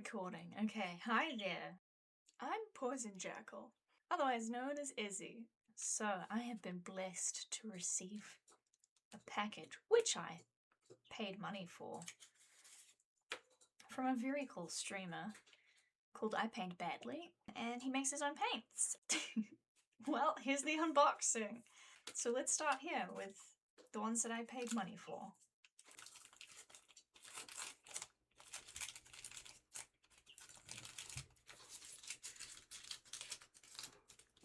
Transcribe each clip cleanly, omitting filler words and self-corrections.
recording. Okay, hi there. I'm Poison Jackal, otherwise known as Izzy. So, I have been blessed to receive a package, which I paid money for, from a very cool streamer called I Paint Badly, and he makes his own paints. Well, here's the unboxing. So let's start here with the ones that I paid money for.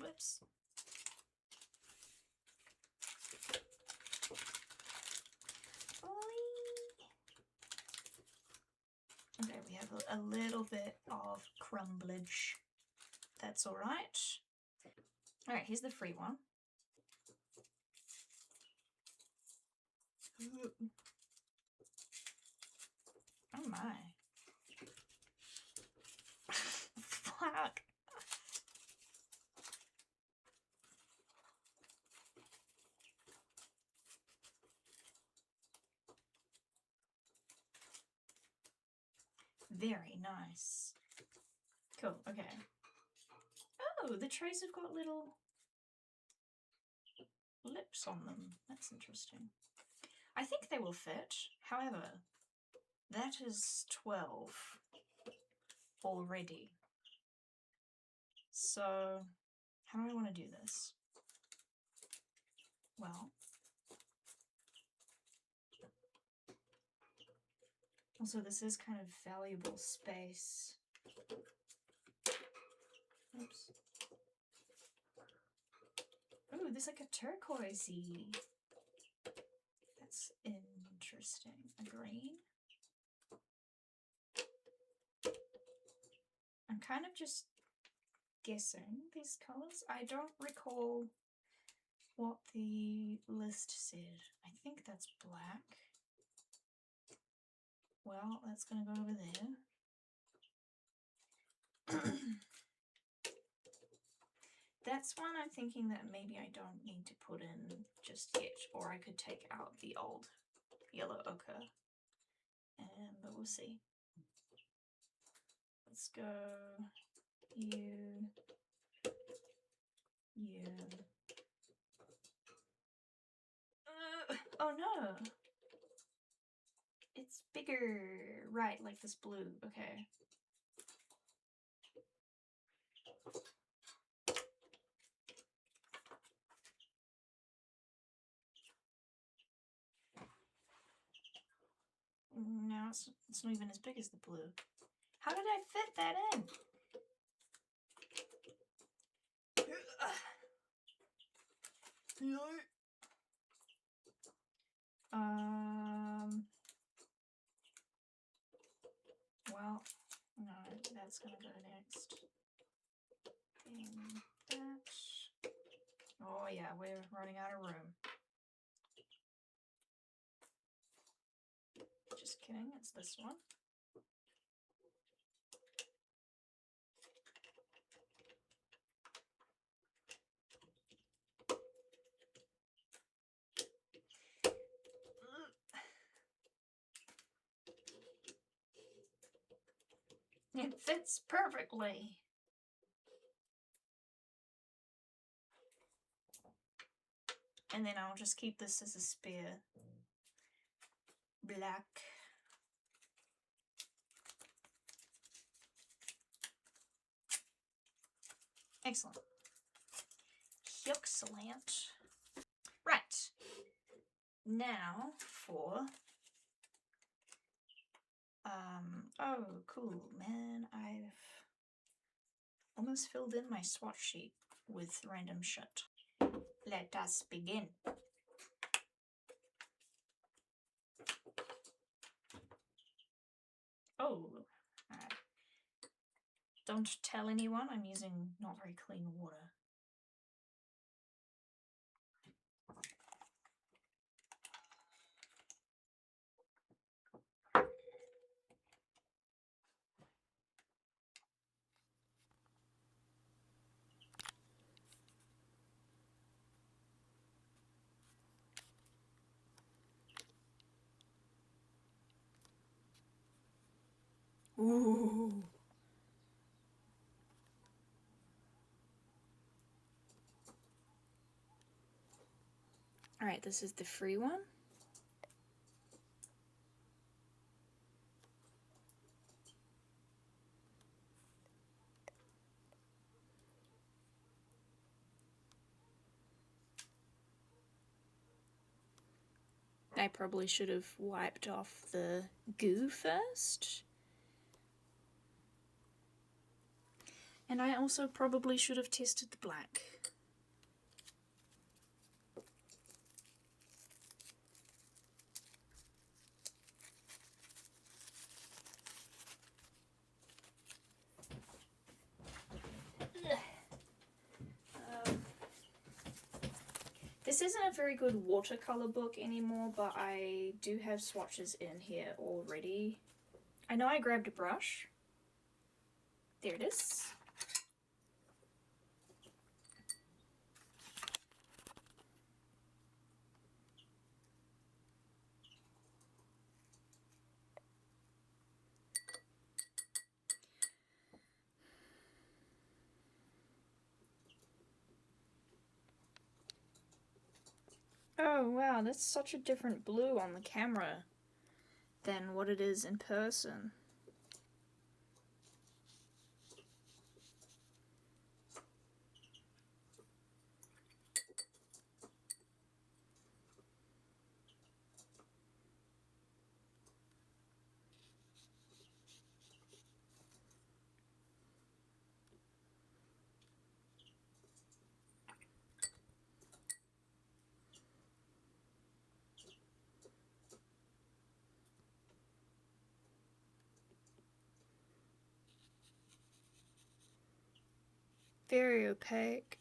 Whoops. Okay, we have a little bit of crumblage. That's alright. Alright, here's the free one. Oh my. Fuck. Very nice. Cool, okay. Oh, the trays have got little lips on them. That's interesting. I think they will fit. However, that is 12 already. So, how do I want to do this? Well, also this is kind of valuable space. Oops. Ooh, there's like a turquoisey. That's interesting. A green. I'm kind of just guessing these colors. I don't recall what the list said. I think that's black. Well, that's gonna go over there. That's one I'm thinking that maybe I don't need to put in just yet, or I could take out the old yellow ochre, but we'll see. Let's go you. Oh no! It's bigger! Right, like this blue. Okay. No, it's not even as big as the blue. How did I fit that in? Well, no, that's gonna go next. And that. Oh yeah, we're running out of room. Just kidding, it's this one. It fits perfectly. And then I'll just keep this as a spare. Black. Excellent. Excellent. Right. Now for oh cool, man, I've almost filled in my swatch sheet with random shit. Let us begin. Oh, don't tell anyone, I'm using not very clean water. Ooh. Alright, this is the free one. I probably should have wiped off the goo first. And I also probably should have tested the black. This isn't a very good watercolour book anymore, but I do have swatches in here already. I know I grabbed a brush. There it is. Oh wow, that's such a different blue on the camera than what it is in person. Very opaque.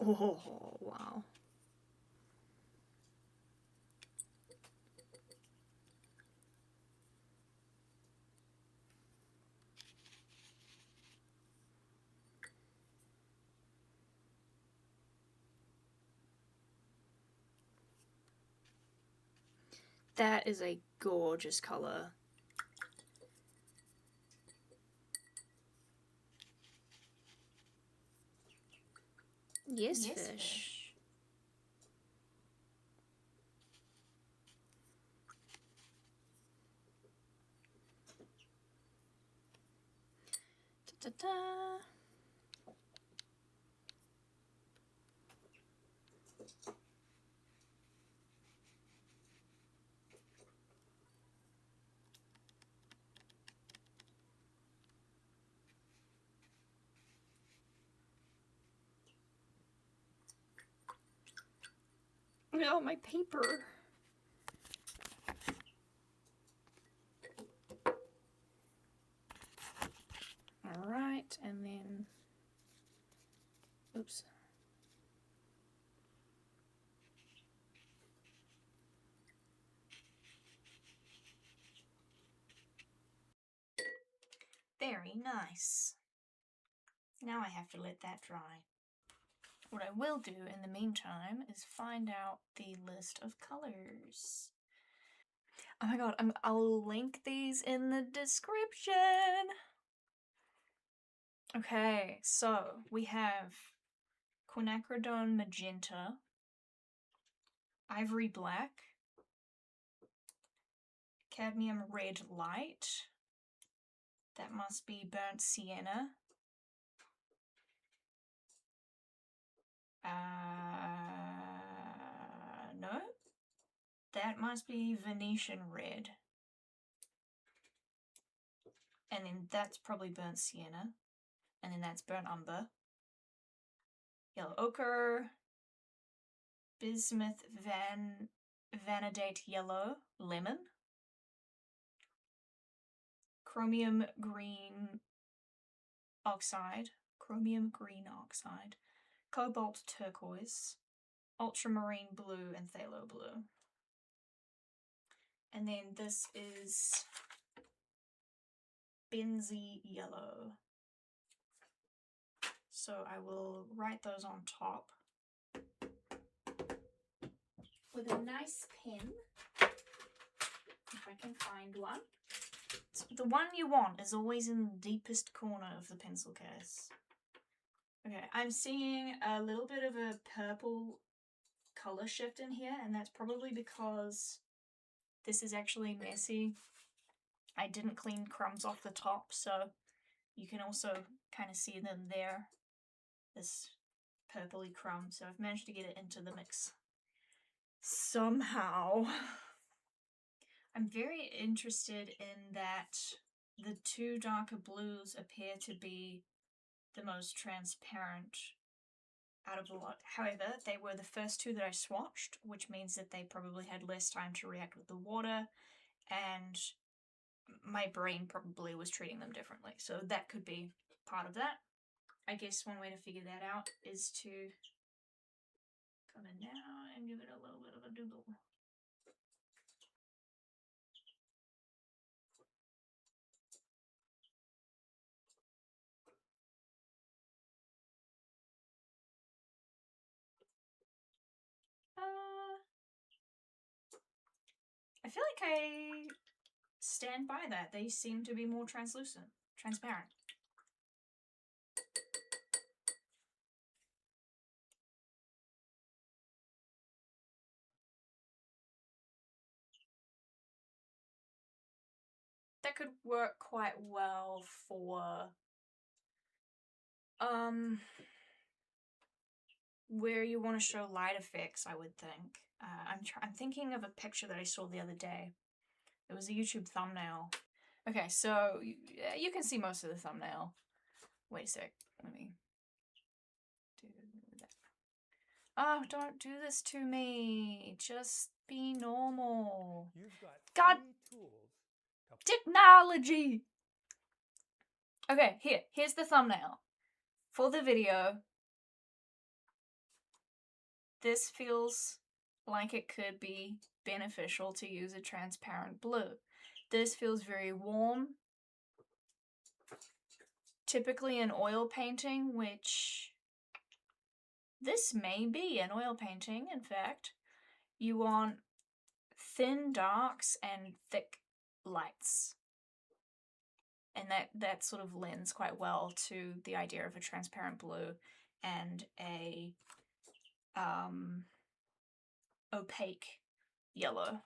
Oh, wow. That is a gorgeous color. Yes, fish. Ta-ta-ta. Oh, my paper. Alright, and then... Oops. Very nice. Now I have to let that dry. What I will do in the meantime is find out the list of colors. Oh my god, I'll link these in the description! Okay, so we have quinacridone magenta, ivory black, cadmium red light, that must be burnt sienna, No. That must be Venetian red. And then that's probably burnt sienna. And then that's burnt umber. Yellow ochre. Bismuth vanadate yellow. Lemon. Chromium green oxide. Chromium green oxide. Cobalt turquoise. Ultramarine blue and phthalo blue. And then this is Benzie yellow. So I will write those on top with a nice pen, if I can find one. So the one you want is always in the deepest corner of the pencil case. Okay, I'm seeing a little bit of a purple color shift in here, and that's probably because this is actually messy. I didn't clean crumbs off the top, so you can also kind of see them there. This purpley crumb, so I've managed to get it into the mix somehow. I'm very interested in that the two darker blues appear to be the most transparent out of the lot. However, they were the first two that I swatched, which means that they probably had less time to react with the water, and my brain probably was treating them differently. So that could be part of that. I guess one way to figure that out is to come in now and give it a little bit of a doodle. I feel like I stand by that. They seem to be more translucent, transparent. That could work quite well for where you want to show light effects, I would think. I'm thinking of a picture that I saw the other day. It was a YouTube thumbnail. Okay, so you can see most of the thumbnail. Wait a sec. Let me do that. Oh, don't do this to me. Just be normal. You've got God. tools. Technology! Okay, here's the thumbnail. For the video, this feels like it could be beneficial to use a transparent blue. This feels very warm. Typically an oil painting, which this may be an oil painting, in fact. You want thin darks and thick lights. And that sort of lends quite well to the idea of a transparent blue and a opaque yellow.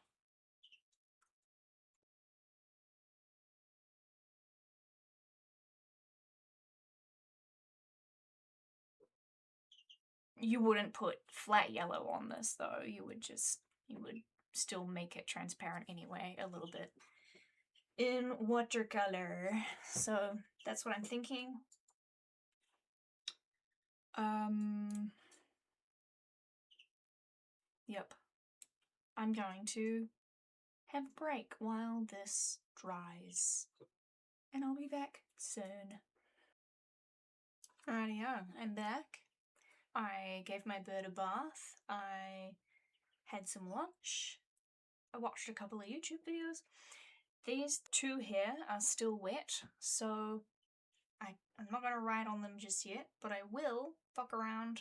You wouldn't put flat yellow on this though. You would still make it transparent anyway, a little bit in watercolor. So that's what I'm thinking. Yep. I'm going to have a break while this dries. And I'll be back soon. Alrighty-o, I'm back. I gave my bird a bath. I had some lunch. I watched a couple of YouTube videos. These two here are still wet, so I'm not going to write on them just yet, but I will fuck around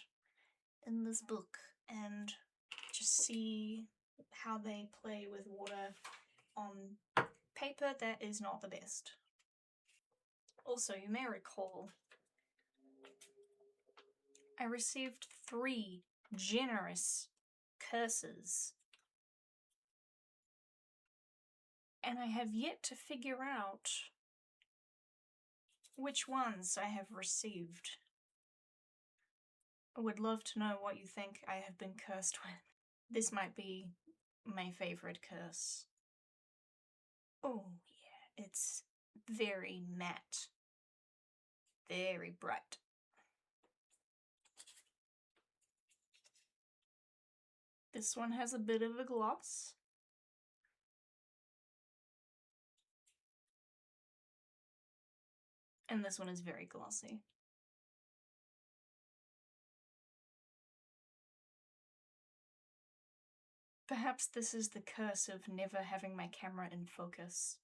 in this book and just see how they play with water on paper that is not the best. Also, you may recall, I received 3 generous curses, and I have yet to figure out which ones I have received. I would love to know what you think I have been cursed with. This might be my favorite curse. Oh, yeah, it's very matte. Very bright. This one has a bit of a gloss. And this one is very glossy. Perhaps this is the curse of never having my camera in focus.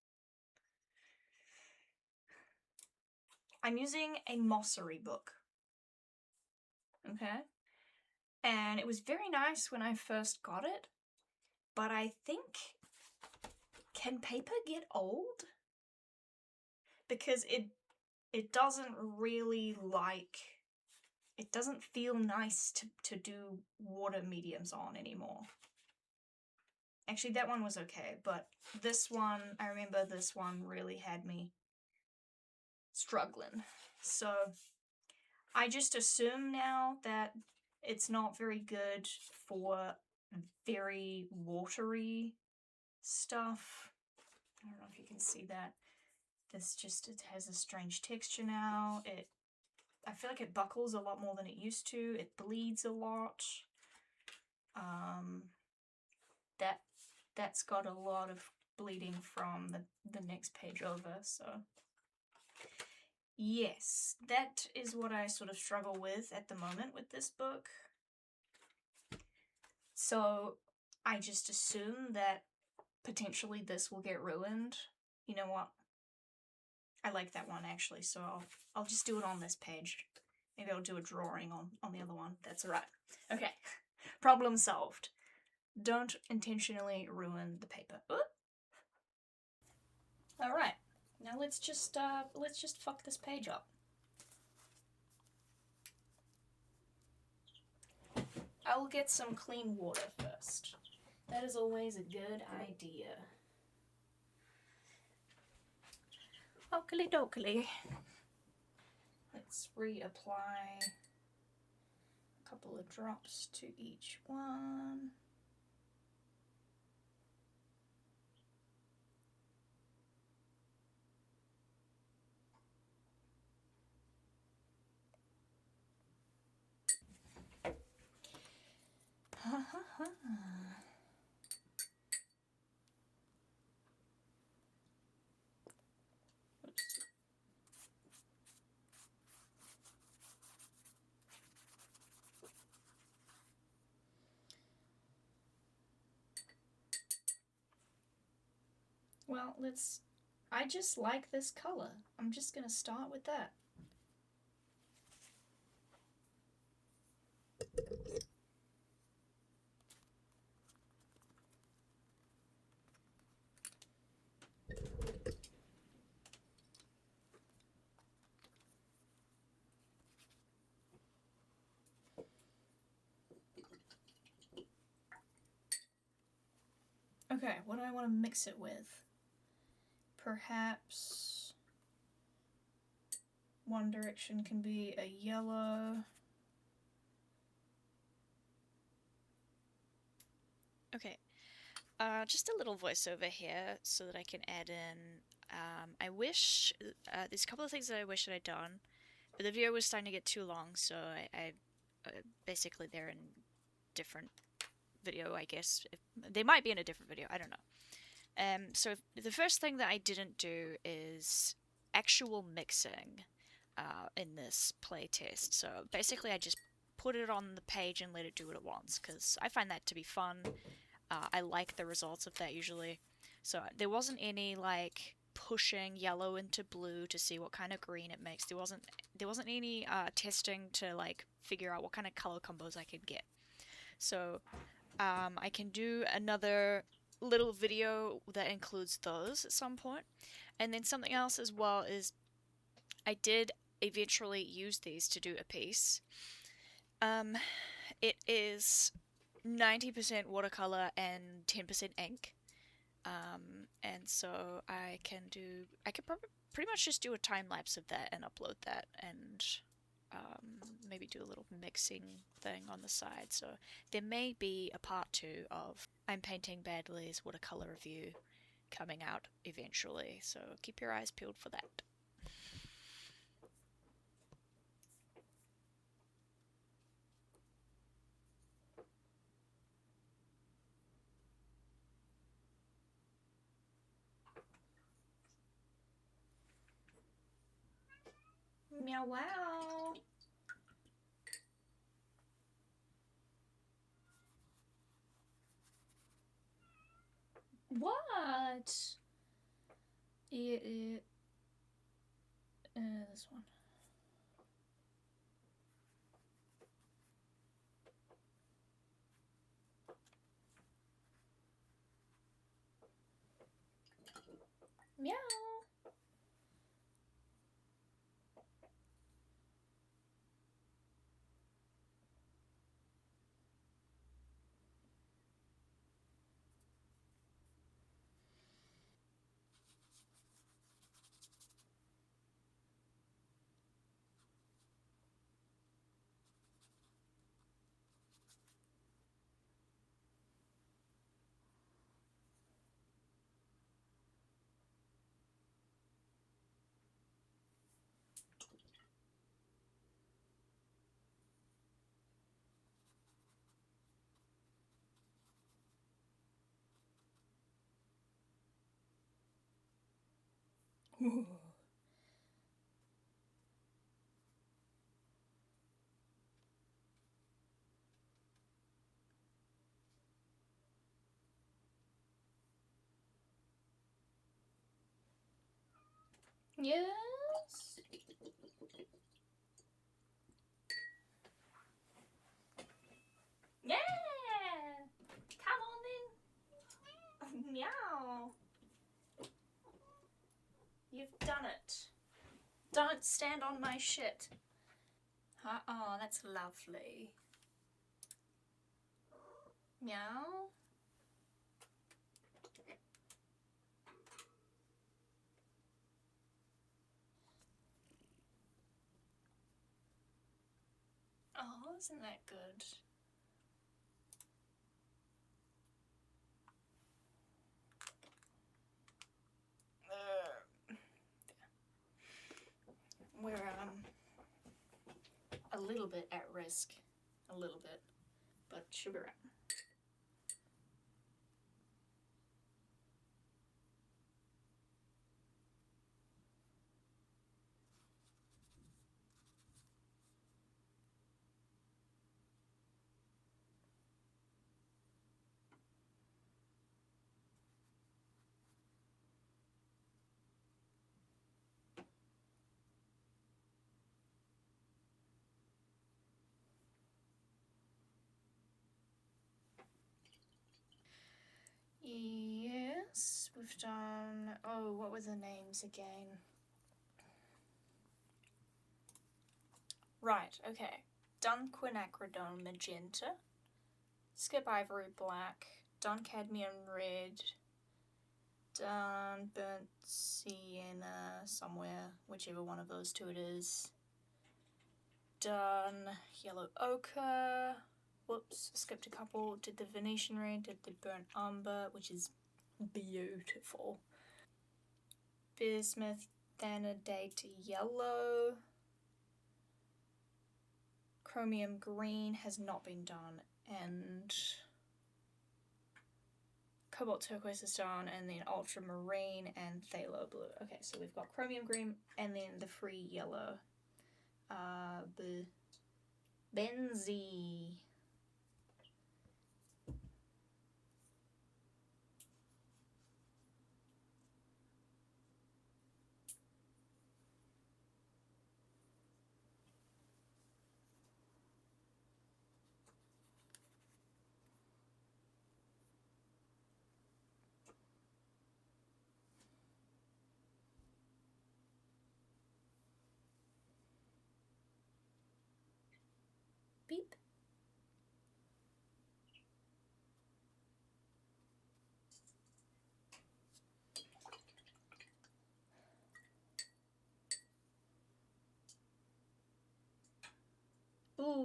I'm using a Mossery book. Okay? And it was very nice when I first got it, but I think, can paper get old? Because it doesn't really like, it doesn't feel nice to do water mediums on anymore. Actually, that one was okay, but this one, I remember this one really had me struggling. So I just assume now that it's not very good for very watery stuff. I don't know if you can see that. This just, it has a strange texture now. I feel like it buckles a lot more than it used to. It bleeds a lot. That's got a lot of bleeding from the next page over, so yes, that is what I sort of struggle with at the moment with this book. So I just assume that potentially this will get ruined. You know what? I like that one actually, so I'll just do it on this page. Maybe I'll do a drawing on the other one. That's alright. Okay, problem solved. Don't intentionally ruin the paper. Alright, now let's just fuck this page up. I will get some clean water first. That is always a good idea. Oakley dokley. Let's reapply a couple of drops to each one. Ha ha ha. Well, I just like this color. I'm just gonna start with that. Okay, what do I want to mix it with? Perhaps one direction can be a yellow. Okay, just a little voiceover here so that I can add in. I wish there's a couple of things that I wish that I'd done, but the video was starting to get too long, so I basically they're in different video, I guess. They might be in a different video, I don't know. So the first thing that I didn't do is actual mixing in this playtest. So basically I just put it on the page and let it do what it wants, because I find that to be fun. I like the results of that usually. So there wasn't any like pushing yellow into blue to see what kind of green it makes. There wasn't any testing to like figure out what kind of color combos I could get. So I can do another little video that includes those at some point. And then something else as well is I did eventually use these to do a piece. It is 90% watercolor and 10% ink. And so I can pretty much just do a time lapse of that and upload that, and maybe do a little mixing thing on the side. So there may be a part 2 of I'm Painting Badly's watercolor review coming out eventually. So keep your eyes peeled for that. Meow wow. What? This one. Meow. Yes. Yeah. Come on then. Meow. You've done it. Don't stand on my shit. Oh, that's lovely. Meow. Oh, isn't that good? We're a little bit at risk. A little bit. But she'll be right. Yes, we've done. Oh, what were the names again? Right, okay. Done quinacridone magenta, skip ivory black, done cadmium red, done burnt sienna somewhere, whichever one of those two it is. Done yellow ochre. Whoops, skipped a couple. Did the Venetian red, did the burnt umber, which is beautiful. Bismuth thanadate yellow. Chromium green has not been done, and cobalt turquoise is done, and then ultramarine and phthalo blue. Okay, so we've got chromium green and then the free yellow. The Benzie. Beep.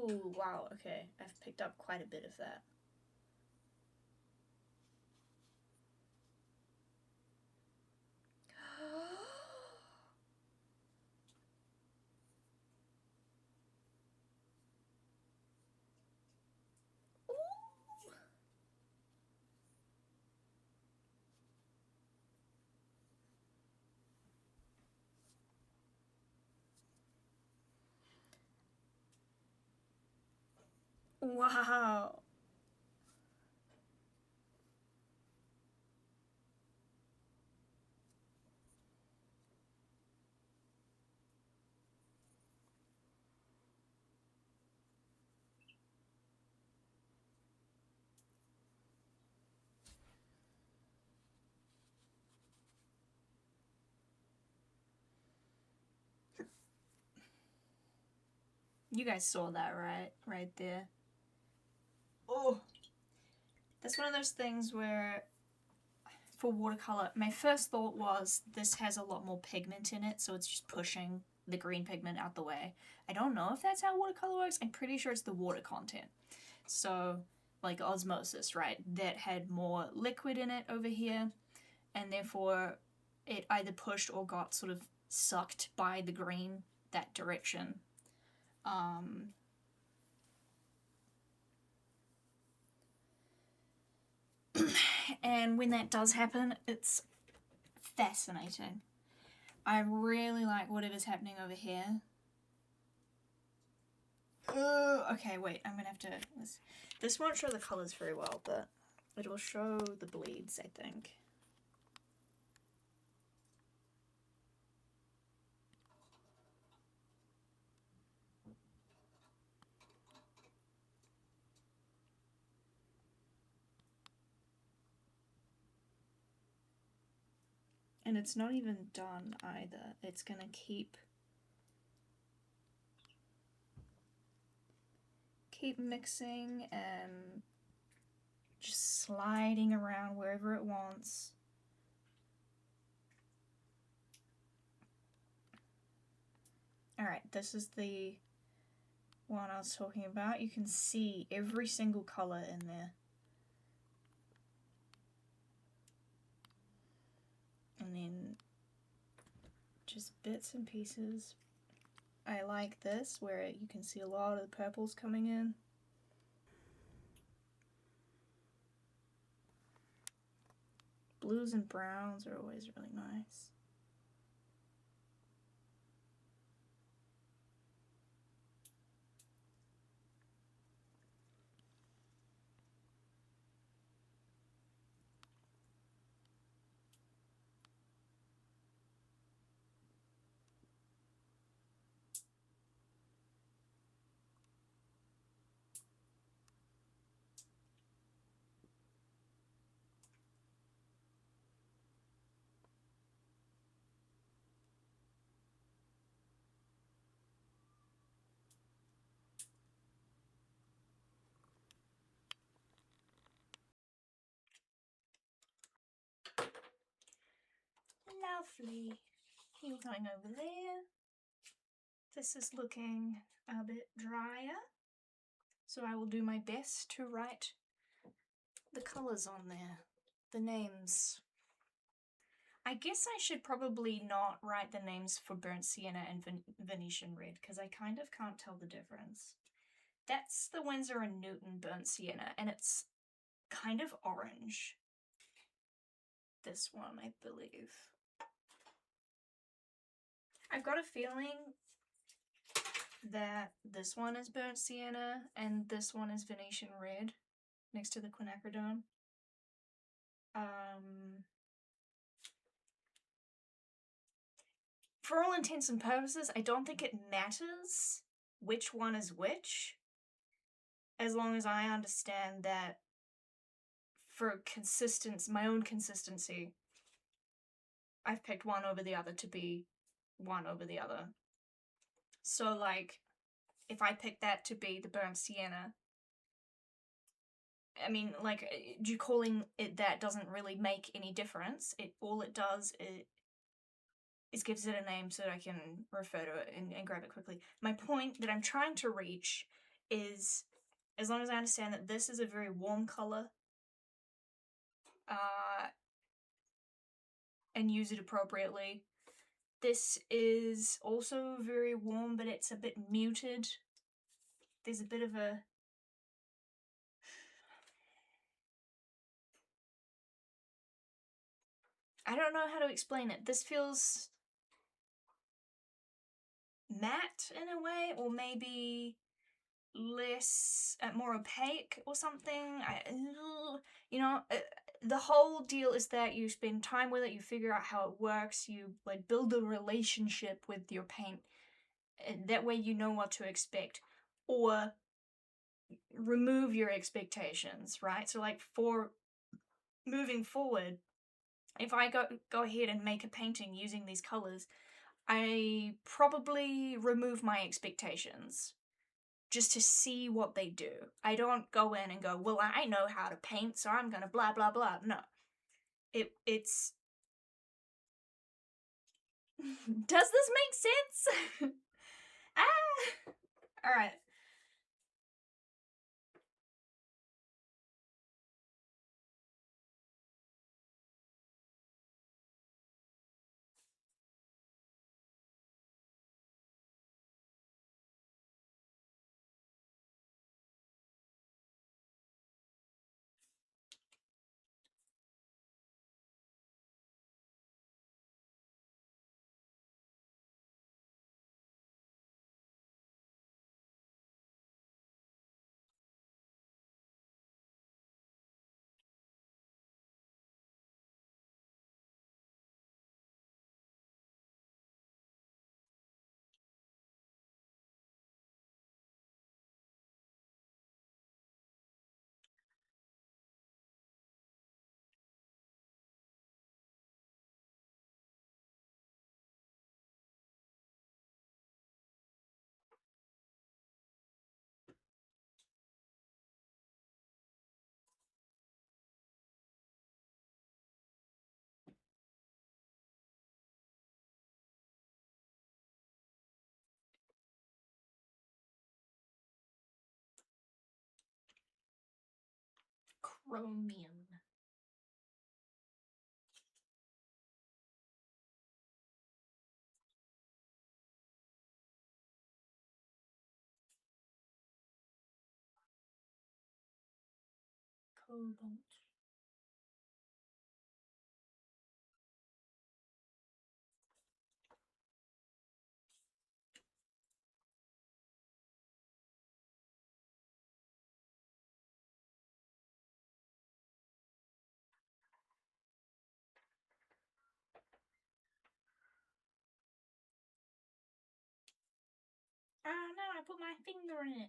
Ooh, wow, okay. I've picked up quite a bit of that. Wow. You guys saw that, right? Right there. Oh. That's one of those things where, for watercolor, my first thought was this has a lot more pigment in it, so it's just pushing the green pigment out the way. I don't know if that's how watercolor works. I'm pretty sure it's the water content. So, like osmosis, right? That had more liquid in it over here, and therefore it either pushed or got sort of sucked by the green that direction. And when that does happen, it's fascinating. I really like whatever's happening over here. Okay, wait, I'm gonna have to... This won't show the colours very well, but it will show the bleeds, I think. And it's not even done either. It's gonna keep mixing and just sliding around wherever it wants. Alright, this is the one I was talking about. You can see every single colour in there. And then just bits and pieces. I like this where you can see a lot of the purples coming in. Blues and browns are always really nice. Lovely. You're going over there. This is looking a bit drier, so I will do my best to write the colours on there, the names. I guess I should probably not write the names for burnt sienna and Venetian red, because I kind of can't tell the difference. That's the Winsor & Newton burnt sienna, and it's kind of orange. This one, I believe. I've got a feeling that this one is burnt sienna and this one is Venetian red next to the quinacridone. For all intents and purposes, I don't think it matters which one is which, as long as I understand that for my own consistency, I've picked one over the other to be one over the other. So, like, if I pick that to be the burnt sienna, I mean, like, you calling it that doesn't really make any difference. All it does is gives it a name so that I can refer to it and grab it quickly. My point that I'm trying to reach is, as long as I understand that this is a very warm color, and use it appropriately. This is also very warm, but it's a bit muted. There's a bit of a... I don't know how to explain it. This feels matte in a way, or maybe less, more opaque or something. The whole deal is that you spend time with it, you figure out how it works, you like build a relationship with your paint, and that way you know what to expect, or remove your expectations, right? So like for moving forward, if I go ahead and make a painting using these colors, I probably remove my expectations just to see what they do. I don't go in and go, well, I know how to paint, so I'm gonna blah blah blah. No. It's Does this make sense? Ah! Alright. Chromium. Cobalt. Ah, no, I put my finger in it.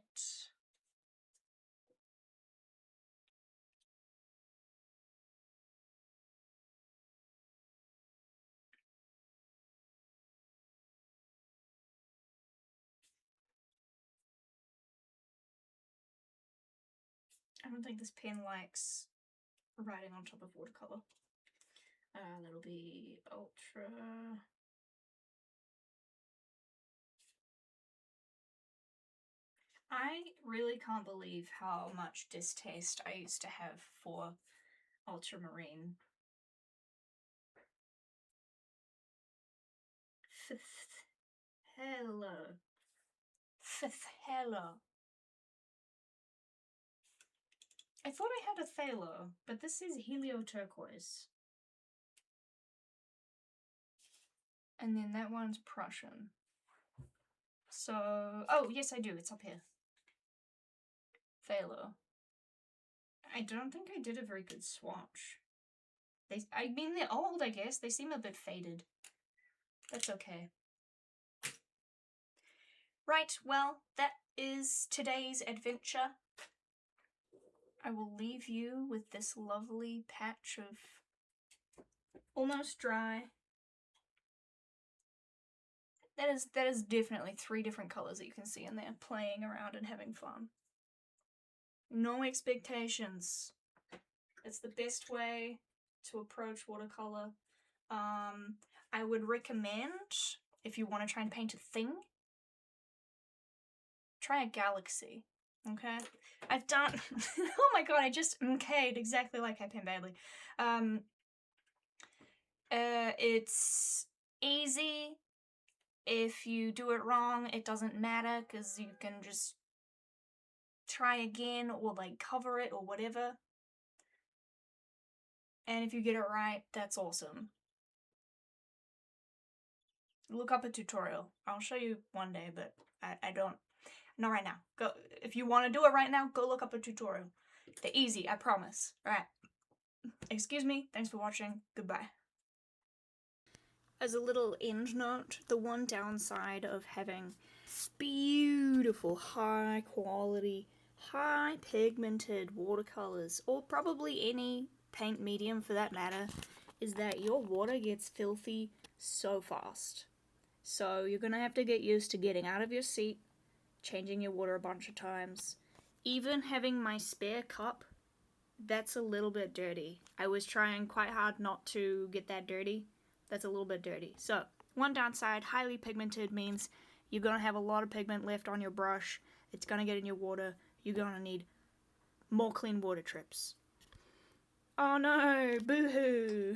I don't think this pen likes writing on top of watercolor. That'll be ultra. I really can't believe how much distaste I used to have for ultramarine. Hello. Hello. I thought I had a phthalo, but this is helio turquoise. And then that one's Prussian. So, oh, yes, I do. It's up here. Phthalo. I don't think I did a very good swatch. I mean, they're old, I guess. They seem a bit faded. That's okay. Right, well, that is today's adventure. I will leave you with this lovely patch of almost dry. That is definitely 3 different colors that you can see in there, playing around and having fun. No expectations. It's the best way to approach watercolor. I would recommend, if you want to try and paint a thing, try a galaxy. Okay? I've done... oh my god, I just MK'd exactly like I pen badly. It's easy. If you do it wrong, it doesn't matter, because you can just try again, or like cover it, or whatever. And if you get it right, that's awesome. Look up a tutorial. I'll show you one day, but I don't. Not right now. Go, if you want to do it right now, go look up a tutorial. They're easy, I promise. Alright. Excuse me, thanks for watching, goodbye. As a little end note, the one downside of having beautiful, high quality, high pigmented watercolors, or probably any paint medium for that matter, is that your water gets filthy so fast. So you're gonna have to get used to getting out of your seat, changing your water a bunch of times. Even having my spare cup, that's a little bit dirty. I was trying quite hard not to get that dirty. That's a little bit dirty. So, one downside, highly pigmented means you're gonna have a lot of pigment left on your brush. It's gonna get in your water. You're gonna need more clean water trips. Oh no, boo-hoo.